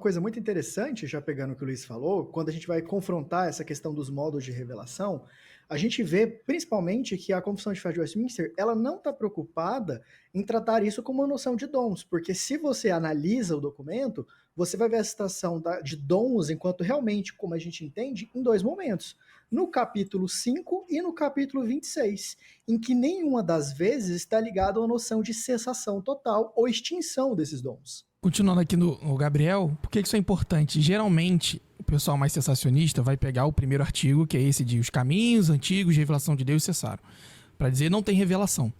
coisa muito interessante, já pegando o que o Luiz falou, quando a gente vai confrontar essa questão dos modos de revelação, a gente vê principalmente que a Confissão de Fé de Westminster, ela não está preocupada em tratar isso como uma noção de dons, porque se você analisa o documento, você vai ver a citação de dons enquanto realmente, como a gente entende, em dois momentos. No capítulo 5 e no capítulo 26, em que nenhuma das vezes está ligada a uma noção de cessação total ou extinção desses dons. Continuando aqui no Gabriel, por que isso é importante? Geralmente, o pessoal mais sensacionista vai pegar o primeiro artigo, que é esse de os caminhos antigos de revelação de Deus cessaram, para dizer não tem revelação.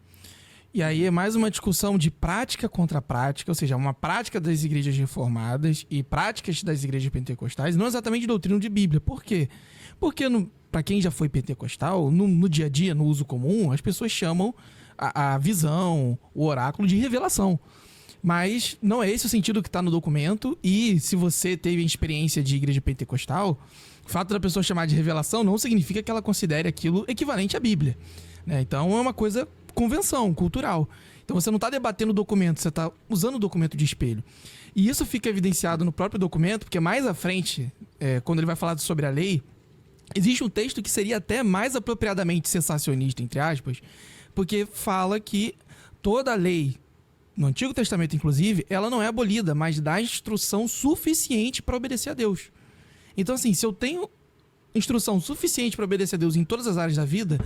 E aí é mais uma discussão de prática contra prática, ou seja, uma prática das igrejas reformadas e práticas das igrejas pentecostais, não exatamente doutrina de Bíblia. Por quê? Porque, para quem já foi pentecostal, no dia a dia, no uso comum, as pessoas chamam a visão, o oráculo de revelação. Mas não é esse o sentido que está no documento, e se você teve experiência de igreja pentecostal, o fato da pessoa chamar de revelação não significa que ela considere aquilo equivalente à Bíblia, né? Então é uma coisa, convenção, cultural. Então você não está debatendo o documento, você está usando o documento de espelho. E isso fica evidenciado no próprio documento, porque mais à frente, quando ele vai falar sobre a lei, existe um texto que seria até mais apropriadamente sensacionista, entre aspas, porque fala que toda a lei, no Antigo Testamento, inclusive, ela não é abolida, mas dá instrução suficiente para obedecer a Deus. Então, assim, se eu tenho instrução suficiente para obedecer a Deus em todas as áreas da vida,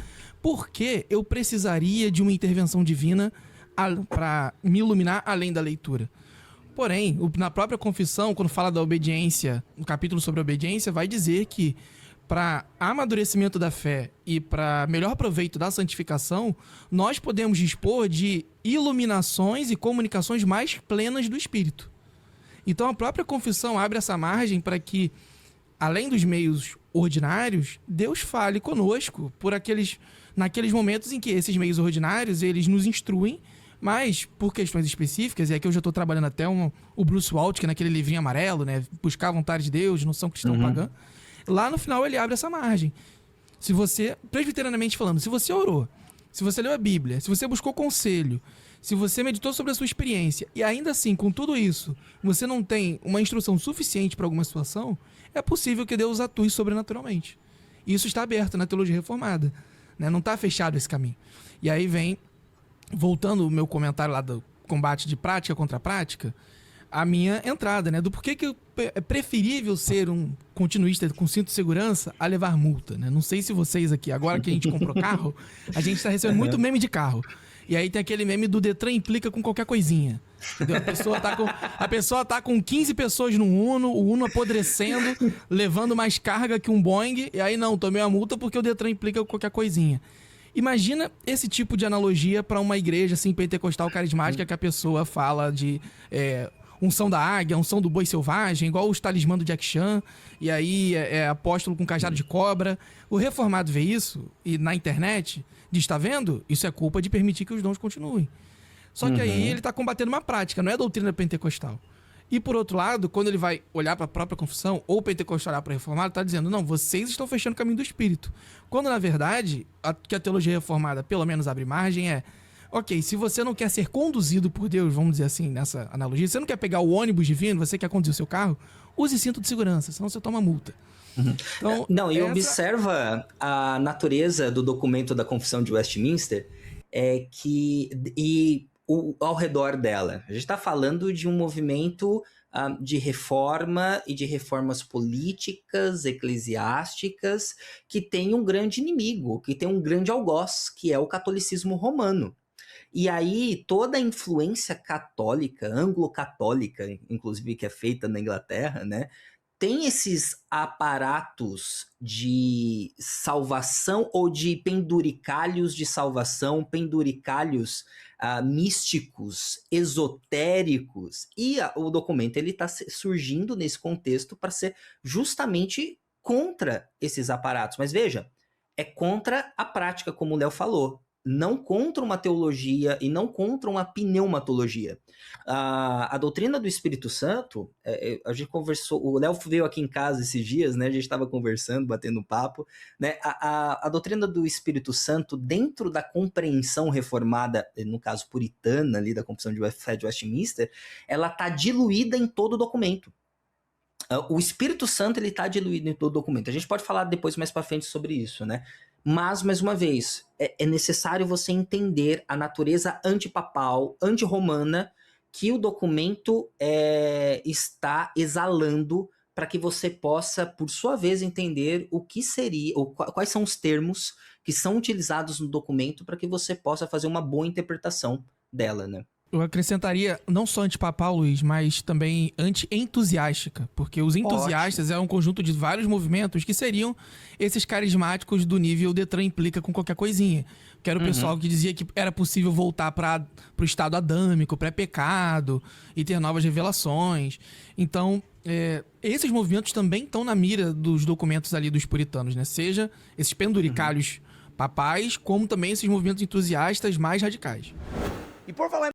por que eu precisaria de uma intervenção divina para me iluminar além da leitura? Porém, na própria confissão, quando fala da obediência, no capítulo sobre a obediência, vai dizer que para amadurecimento da fé e para melhor proveito da santificação, nós podemos dispor de iluminações e comunicações mais plenas do Espírito. Então a própria confissão abre essa margem para que, além dos meios ordinários, Deus fale conosco naqueles momentos em que esses meios ordinários eles nos instruem, mas por questões específicas, e aqui eu já estou trabalhando até o Bruce Waltke, naquele livrinho amarelo, né, Buscar a Vontade de Deus, Noção Cristã Pagã. Lá no final ele abre essa margem. Se você, presbiterianamente falando, se você orou, se você leu a Bíblia, se você buscou conselho, se você meditou sobre a sua experiência, e ainda assim, com tudo isso, você não tem uma instrução suficiente para alguma situação, é possível que Deus atue sobrenaturalmente. E isso está aberto na teologia reformada, né? Não está fechado esse caminho. E aí vem, voltando o meu comentário lá do combate de prática contra prática, a minha entrada, né? Do porquê que é preferível ser um continuista com cinto de segurança a levar multa, né? Não sei se vocês aqui, agora que a gente comprou carro, a gente está recebendo muito meme de carro. E aí tem aquele meme do Detran implica com qualquer coisinha. Entendeu? A pessoa tá com 15 pessoas no Uno, o Uno apodrecendo, levando mais carga que um Boeing, e aí não, tomei a multa porque o Detran implica com qualquer coisinha. Imagina esse tipo de analogia para uma igreja assim, pentecostal carismática, que a pessoa fala de unção da águia, unção do boi selvagem, igual os talismã do Jack Chan, e aí é apóstolo com cajado de cobra. O reformado vê isso, e na internet diz, tá vendo? Isso é culpa de permitir que os dons continuem. Só que aí ele tá combatendo uma prática, não é a doutrina pentecostal. E por outro lado, quando ele vai olhar para a própria confissão, ou o pentecostal olhar para o reformado, tá dizendo, não, vocês estão fechando o caminho do Espírito. Quando na verdade, que a teologia reformada pelo menos abre margem ok, se você não quer ser conduzido por Deus, vamos dizer assim, nessa analogia, você não quer pegar o ônibus divino, você quer conduzir o seu carro, use cinto de segurança, senão você toma multa. Então, não, e observa a natureza do documento da Confissão de Westminster, ao redor dela. A gente está falando de um movimento de reforma e de reformas políticas, eclesiásticas, que tem um grande inimigo, que tem um grande algoz, que é o catolicismo romano. E aí toda a influência católica, anglo-católica, inclusive que é feita na Inglaterra, né, tem esses aparatos de salvação ou de penduricalhos de salvação, penduricalhos místicos, esotéricos, e o documento ele está surgindo nesse contexto para ser justamente contra esses aparatos. Mas veja, é contra a prática, como o Léo falou, não contra uma teologia e não contra uma pneumatologia. A doutrina do Espírito Santo, a gente conversou, o Léo veio aqui em casa esses dias, né, a gente estava conversando, batendo papo, né, a doutrina do Espírito Santo, dentro da compreensão reformada, no caso puritana ali da Confissão de Fé de Westminster, ela está diluída em todo o documento. O Espírito Santo, ele está diluído em todo o documento. A gente pode falar depois mais para frente sobre isso, né? Mas, mais uma vez, é necessário você entender a natureza antipapal, antirromana, que o documento está exalando, para que você possa, por sua vez, entender o que seria, ou quais são os termos que são utilizados no documento, para que você possa fazer uma boa interpretação dela, né? Eu acrescentaria não só antipapal, Luiz, mas também anti-entusiástica, porque os entusiastas é um conjunto de vários movimentos que seriam esses carismáticos do nível Detran implica com qualquer coisinha. Que era o pessoal que dizia que era possível voltar para o estado adâmico, pré-pecado, e ter novas revelações. Então, esses movimentos também estão na mira dos documentos ali dos puritanos, né? Seja esses penduricalhos papais, como também esses movimentos entusiastas mais radicais. E por falar